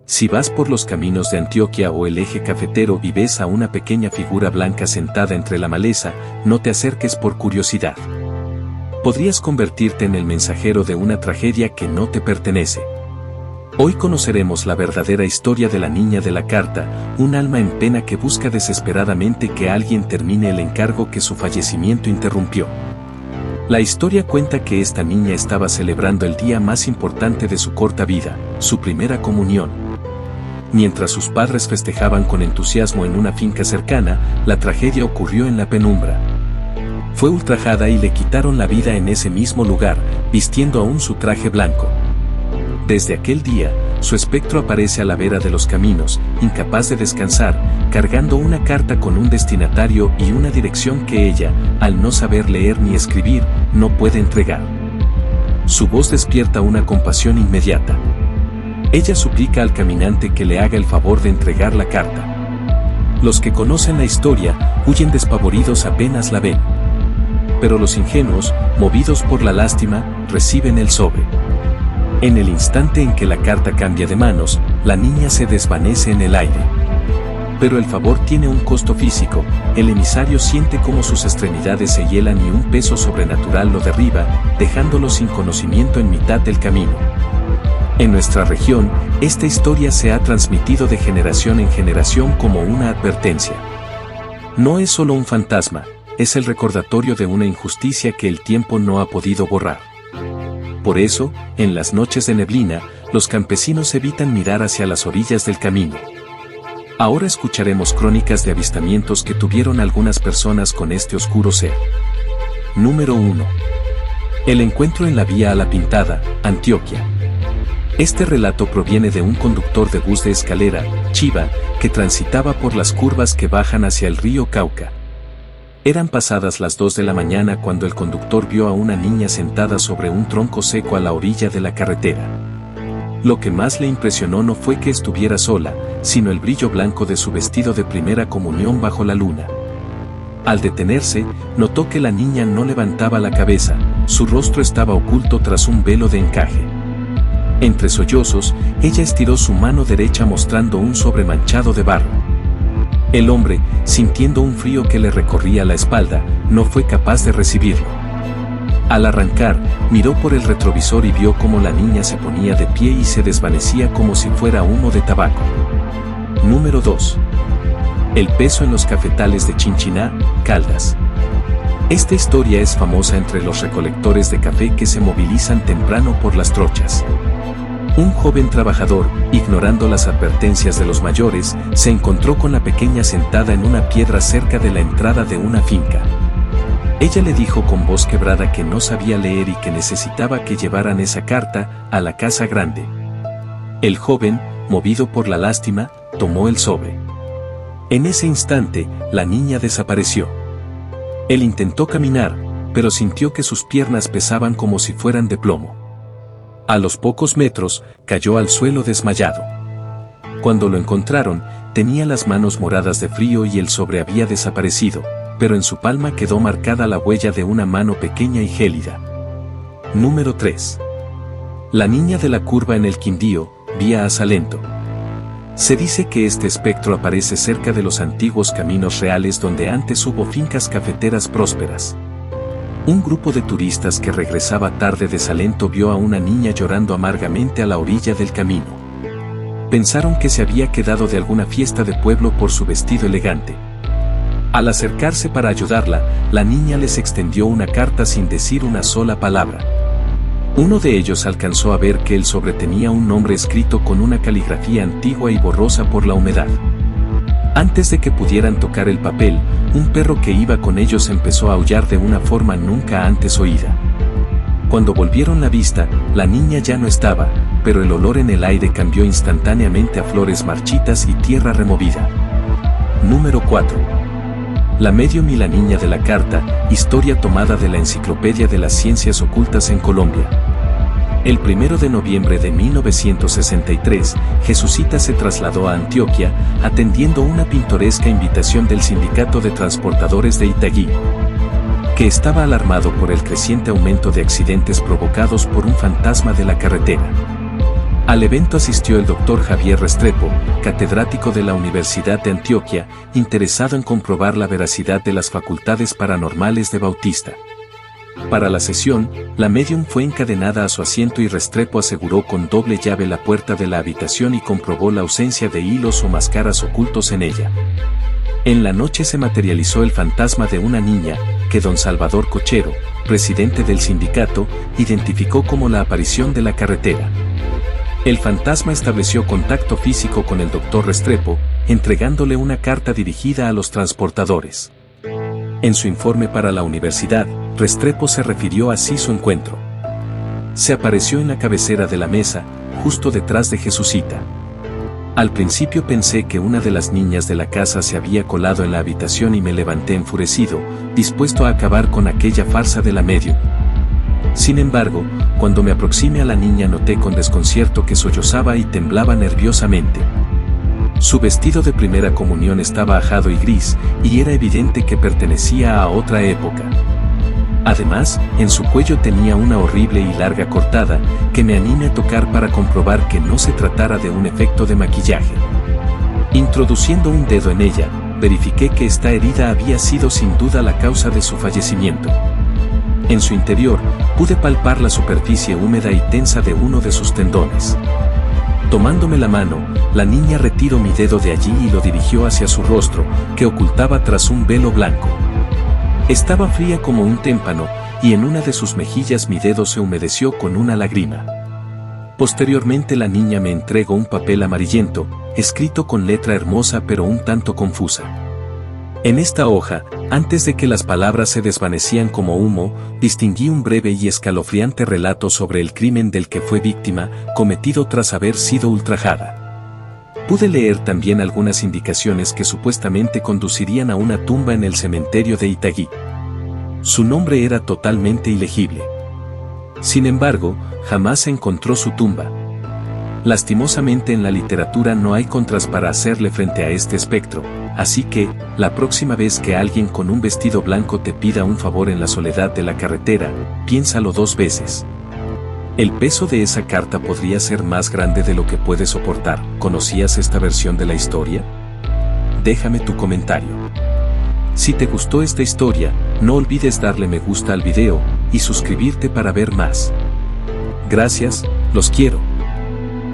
Si vas por los caminos de Antioquia o el eje cafetero y ves a una pequeña figura blanca sentada entre la maleza, no te acerques por curiosidad. Podrías convertirte en el mensajero de una tragedia que no te pertenece. Hoy conoceremos la verdadera historia de la niña de la carta, un alma en pena que busca desesperadamente que alguien termine el encargo que su fallecimiento interrumpió. La historia cuenta que esta niña estaba celebrando el día más importante de su corta vida, su primera comunión. Mientras sus padres festejaban con entusiasmo en una finca cercana, la tragedia ocurrió en la penumbra. Fue ultrajada y le quitaron la vida en ese mismo lugar, vistiendo aún su traje blanco. Desde aquel día, su espectro aparece a la vera de los caminos, incapaz de descansar, cargando una carta con un destinatario y una dirección que ella, al no saber leer ni escribir, no puede entregar. Su voz despierta una compasión inmediata. Ella suplica al caminante que le haga el favor de entregar la carta. Los que conocen la historia, huyen despavoridos apenas la ven. Pero los ingenuos, movidos por la lástima, reciben el sobre. En el instante en que la carta cambia de manos, la niña se desvanece en el aire. Pero el favor tiene un costo físico, el emisario siente cómo sus extremidades se hielan y un peso sobrenatural lo derriba, dejándolo sin conocimiento en mitad del camino. En nuestra región, esta historia se ha transmitido de generación en generación como una advertencia. No es solo un fantasma, es el recordatorio de una injusticia que el tiempo no ha podido borrar. Por eso, en las noches de neblina, los campesinos evitan mirar hacia las orillas del camino. Ahora escucharemos crónicas de avistamientos que tuvieron algunas personas con este oscuro ser. Número 1. El encuentro en la vía a la Pintada, Antioquia. Este relato proviene de un conductor de bus de escalera, Chiva, que transitaba por las curvas que bajan hacia el río Cauca. Eran pasadas las 2 de la mañana cuando el conductor vio a una niña sentada sobre un tronco seco a la orilla de la carretera. Lo que más le impresionó no fue que estuviera sola, sino el brillo blanco de su vestido de primera comunión bajo la luna. Al detenerse, notó que la niña no levantaba la cabeza, su rostro estaba oculto tras un velo de encaje. Entre sollozos, ella estiró su mano derecha mostrando un sobre manchado de barro. El hombre, sintiendo un frío que le recorría la espalda, no fue capaz de recibirlo. Al arrancar, miró por el retrovisor y vio cómo la niña se ponía de pie y se desvanecía como si fuera humo de tabaco. Número 2. El peso en los cafetales de Chinchiná, Caldas. Esta historia es famosa entre los recolectores de café que se movilizan temprano por las trochas. Un joven trabajador, ignorando las advertencias de los mayores, se encontró con la pequeña sentada en una piedra cerca de la entrada de una finca. Ella le dijo con voz quebrada que no sabía leer y que necesitaba que llevaran esa carta a la casa grande. El joven, movido por la lástima, tomó el sobre. En ese instante, la niña desapareció. Él intentó caminar, pero sintió que sus piernas pesaban como si fueran de plomo. A los pocos metros, cayó al suelo desmayado. Cuando lo encontraron, tenía las manos moradas de frío y el sobre había desaparecido, pero en su palma quedó marcada la huella de una mano pequeña y gélida. Número 3. La niña de la curva en el Quindío, vía a Salento. Se dice que este espectro aparece cerca de los antiguos caminos reales donde antes hubo fincas cafeteras prósperas. Un grupo de turistas que regresaba tarde de Salento vio a una niña llorando amargamente a la orilla del camino. Pensaron que se había quedado de alguna fiesta de pueblo por su vestido elegante. Al acercarse para ayudarla, la niña les extendió una carta sin decir una sola palabra. Uno de ellos alcanzó a ver que el sobre tenía un nombre escrito con una caligrafía antigua y borrosa por la humedad. Antes de que pudieran tocar el papel, un perro que iba con ellos empezó a aullar de una forma nunca antes oída. Cuando volvieron la vista, la niña ya no estaba, pero el olor en el aire cambió instantáneamente a flores marchitas y tierra removida. Número 4. La medium y la niña de la carta, historia tomada de la Enciclopedia de las Ciencias Ocultas en Colombia. El 1 de noviembre de 1963, Jesucita se trasladó a Antioquia, atendiendo una pintoresca invitación del Sindicato de Transportadores de Itaguí, que estaba alarmado por el creciente aumento de accidentes provocados por un fantasma de la carretera. Al evento asistió el doctor Javier Restrepo, catedrático de la Universidad de Antioquia, interesado en comprobar la veracidad de las facultades paranormales de Bautista. Para la sesión, la médium fue encadenada a su asiento y Restrepo aseguró con doble llave la puerta de la habitación y comprobó la ausencia de hilos o máscaras ocultos en ella. En la noche se materializó el fantasma de una niña, que don Salvador Cochero, presidente del sindicato, identificó como la aparición de la carretera. El fantasma estableció contacto físico con el doctor Restrepo, entregándole una carta dirigida a los transportadores. En su informe para la universidad, Restrepo se refirió así su encuentro. Se apareció en la cabecera de la mesa, justo detrás de Jesucita. Al principio pensé que una de las niñas de la casa se había colado en la habitación y me levanté enfurecido, dispuesto a acabar con aquella farsa de la médium. Sin embargo, cuando me aproximé a la niña noté con desconcierto que sollozaba y temblaba nerviosamente. Su vestido de primera comunión estaba ajado y gris, y era evidente que pertenecía a otra época. Además, en su cuello tenía una horrible y larga cortada, que me animé a tocar para comprobar que no se tratara de un efecto de maquillaje. Introduciendo un dedo en ella, verifiqué que esta herida había sido sin duda la causa de su fallecimiento. En su interior, pude palpar la superficie húmeda y tensa de uno de sus tendones. Tomándome la mano, la niña retiró mi dedo de allí y lo dirigió hacia su rostro, que ocultaba tras un velo blanco. Estaba fría como un témpano, y en una de sus mejillas mi dedo se humedeció con una lágrima. Posteriormente la niña me entregó un papel amarillento, escrito con letra hermosa pero un tanto confusa. En esta hoja, antes de que las palabras se desvanecían como humo, distinguí un breve y escalofriante relato sobre el crimen del que fue víctima, cometido tras haber sido ultrajada. Pude leer también algunas indicaciones que supuestamente conducirían a una tumba en el cementerio de Itaguí. Su nombre era totalmente ilegible. Sin embargo, jamás se encontró su tumba. Lastimosamente en la literatura no hay contras para hacerle frente a este espectro, así que, la próxima vez que alguien con un vestido blanco te pida un favor en la soledad de la carretera, piénsalo 2 veces. El peso de esa carta podría ser más grande de lo que puedes soportar. ¿Conocías esta versión de la historia? Déjame tu comentario. Si te gustó esta historia, no olvides darle me gusta al video y suscribirte para ver más. Gracias, los quiero.